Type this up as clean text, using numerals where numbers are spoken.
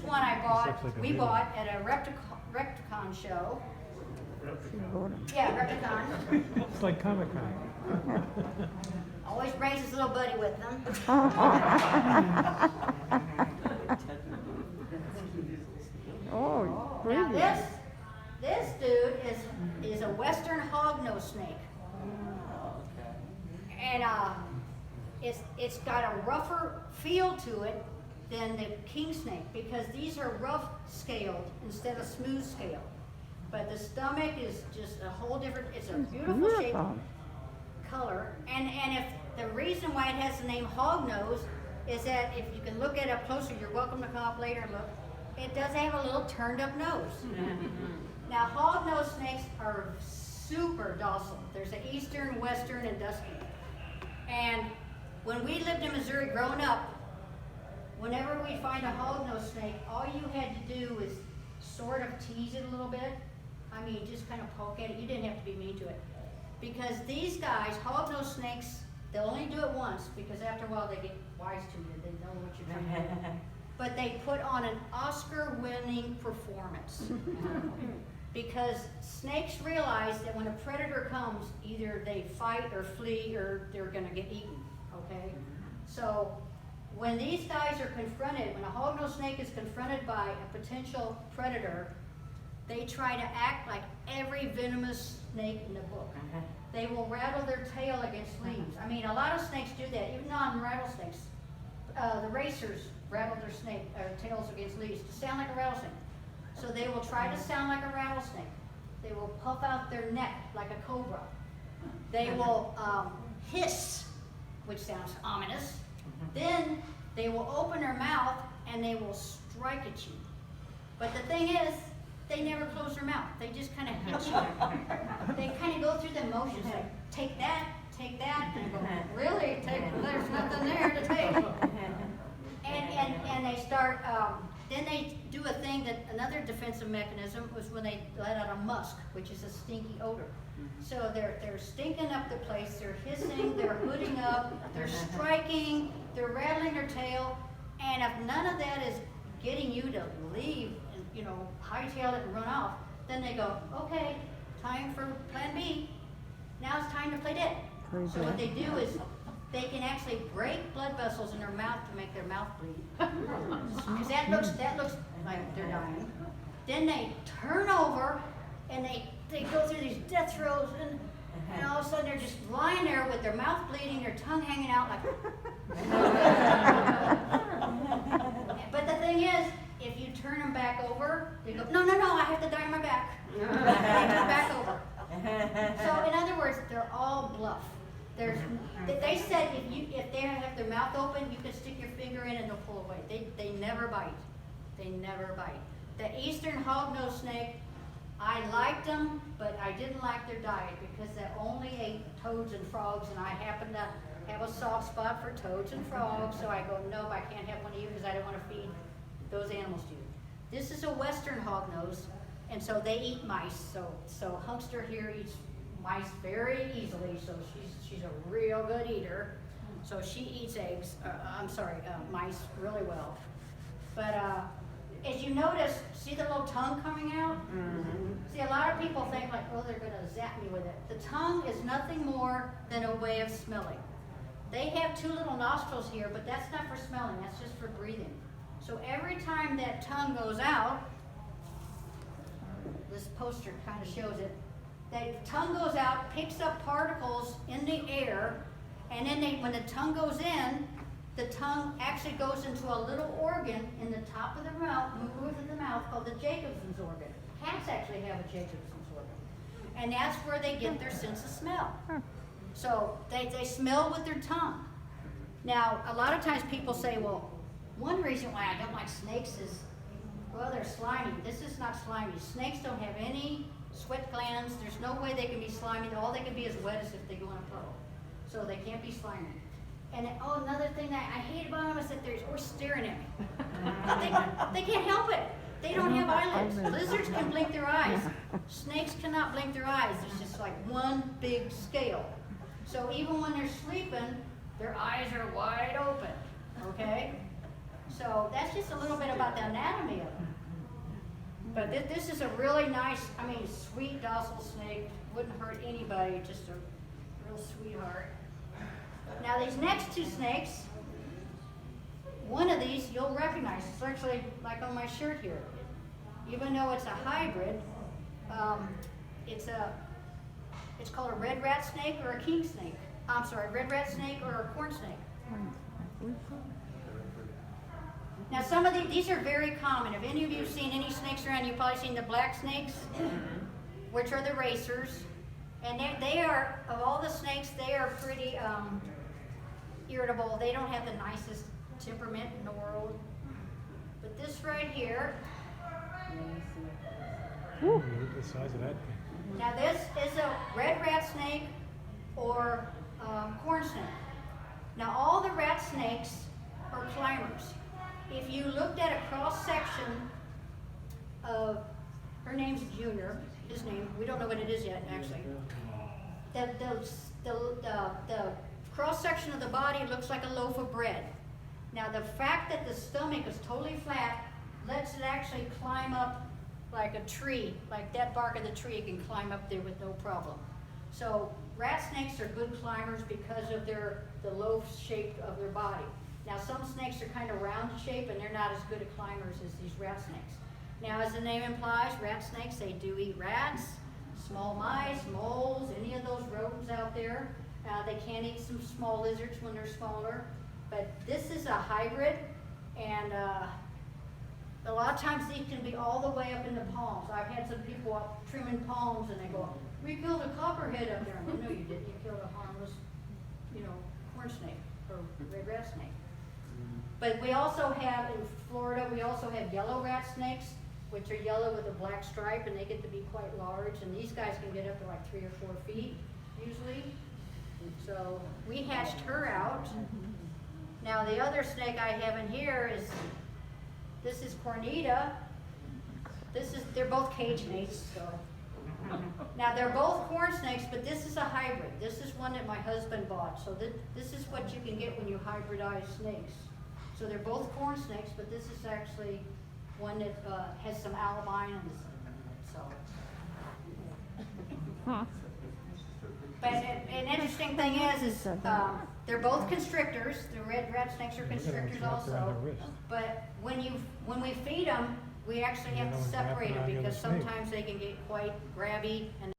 one I bought, we bought at a Repticon show. Yeah, Repticon. It's like Comic-Con. Always brings his little buddy with them. Oh, Now pretty. this dude is a western hognose snake. And it's got a rougher feel to it than the king snake because these are rough scaled instead of smooth scaled. But the stomach is just a whole different, it's a beautiful shape, color. And if the reason why it has the name hognose is that if you can look at it up closer, you're welcome to come up later and look, it does have a little turned up nose. Now hognose snakes are super docile. There's an eastern, western, and dusky. And when we lived in Missouri growing up, whenever we find a hognose snake, all you had to do is sort of tease it a little bit. I mean, just kind of poke at it. You didn't have to be mean to it. Because these guys, hognose snakes, they'll only do it once because after a while they get wise to you. They know what you're trying to do. But they put on an Oscar-winning performance. Because snakes realize that when a predator comes, either they fight or flee or they're going to get eaten, okay? So when these guys are confronted, when a hognose snake is confronted by a potential predator, they try to act like every venomous snake in the book. They will rattle their tail against leaves. I mean, a lot of snakes do that, even non-rattlesnakes. The racers rattle their tails against leaves to sound like a rattlesnake. So they will try to sound like a rattlesnake. They will puff out their neck like a cobra. They will hiss, which sounds ominous. Then they will open their mouth and they will strike at you. But the thing is, they never close their mouth. They just kind of hit you. They kind of go through the motions like, take that, and you go, really? There's nothing there to take. And they start, then they do a thing that another defensive mechanism was when they let out a musk, which is a stinky odor. So they're stinking up the place, they're hissing, they're hooting up, they're striking, they're rattling their tail, and if none of that is getting you to leave and, you know, hightail it and run off, then they go, okay, time for plan B. Now it's time to play dead. So what they do is they can actually break blood vessels in their mouth to make their mouth bleed. Because that looks like they're dying. Then they turn over and they go through these death throes and all of a sudden they're just lying there with their mouth bleeding, their tongue hanging out like. But the thing is, if you turn them back over, they go, no, I have to die on my back. They turn back over. So in other words, they're all bluff. They said if they have their mouth open, you can stick your finger in and they'll pull away. They never bite. They never bite. The eastern hognose snake, I liked them, but I didn't like their diet because they only ate toads and frogs, and I happen to have a soft spot for toads and frogs, so I go, no, I can't have one of you because I don't want to feed those animals to you. This is a western hognose, and so they eat mice. So Hunkster here eats mice very easily, so she's a real good eater. So she eats mice really well. But as you notice, see the little tongue coming out? See, a lot of people think like, oh, they're gonna zap me with it. The tongue is nothing more than a way of smelling. They have two little nostrils here, but that's not for smelling, that's just for breathing. So every time that tongue goes out, this poster kind of shows it, that tongue goes out, picks up particles in the air, and then when the tongue goes in, the tongue actually goes into a little organ in the top of the mouth, roof of the mouth, called the Jacobson's organ. Cats actually have a Jacobson's organ. And that's where they get their sense of smell. So they smell with their tongue. Now, a lot of times people say, well, one reason why I don't like snakes is, well, they're slimy. This is not slimy. Snakes don't have any sweat glands. There's no way they can be slimy. All they can be as wet as if they go in a puddle. So they can't be slimy. And another thing that I hate about them is that they're always staring at me. They can't help it. They don't have eyelids. Lizards can blink their eyes. Snakes cannot blink their eyes. It's just like one big scale. So even when they're sleeping, their eyes are wide open. Okay? So that's just a little bit about the anatomy of them. But this is a really nice, I mean, sweet, docile snake. Wouldn't hurt anybody, just a real sweetheart. Now these next two snakes, one of these you'll recognize. It's actually like on my shirt here. Even though it's a hybrid, it's called a red rat snake or a king snake. I'm sorry, red rat snake or a corn snake. Now some of these are very common. If any of you have seen any snakes around, you've probably seen the black snakes, which are the racers. And they are, of all the snakes, they are pretty irritable. They don't have the nicest temperament in the world. But this right here, Look at the size of that thing. now this is a red rat snake or corn snake. Now all the rat snakes are climbers. If you looked at a cross section of, her name's Junior, his name, we don't know what it is yet actually. The cross section of the body looks like a loaf of bread. Now the fact that the stomach is totally flat lets it actually climb up like a tree, like that bark of the tree, it can climb up there with no problem. So rat snakes are good climbers because of the loaf shape of their body. Now some snakes are kind of round shape and they're not as good at climbers as these rat snakes. Now as the name implies, rat snakes, they do eat rats, small mice, moles, any of those rodents out there. They can eat some small lizards when they're smaller. But this is a hybrid, and a lot of times these can be all the way up in the palms. I've had some people up trimming palms and they go, we killed a copperhead up there. No, you didn't. You killed a harmless, corn snake or red rat snake. But we also have, in Florida, we also have yellow rat snakes, which are yellow with a black stripe, and they get to be quite large. And these guys can get up to like 3 or 4 feet, usually. So we hatched her out. Now the other snake I have in here is, this is Cornita. They're both cage mates, so. Now they're both corn snakes, but this is a hybrid. This is one that my husband bought. So this is what you can get when you hybridize snakes. So they're both corn snakes, but this is actually one that has some albinos. So. But an interesting thing is they're both constrictors. The red rat snakes are constrictors also. But when we feed them, we actually have to separate them because sometimes they can get quite grabby and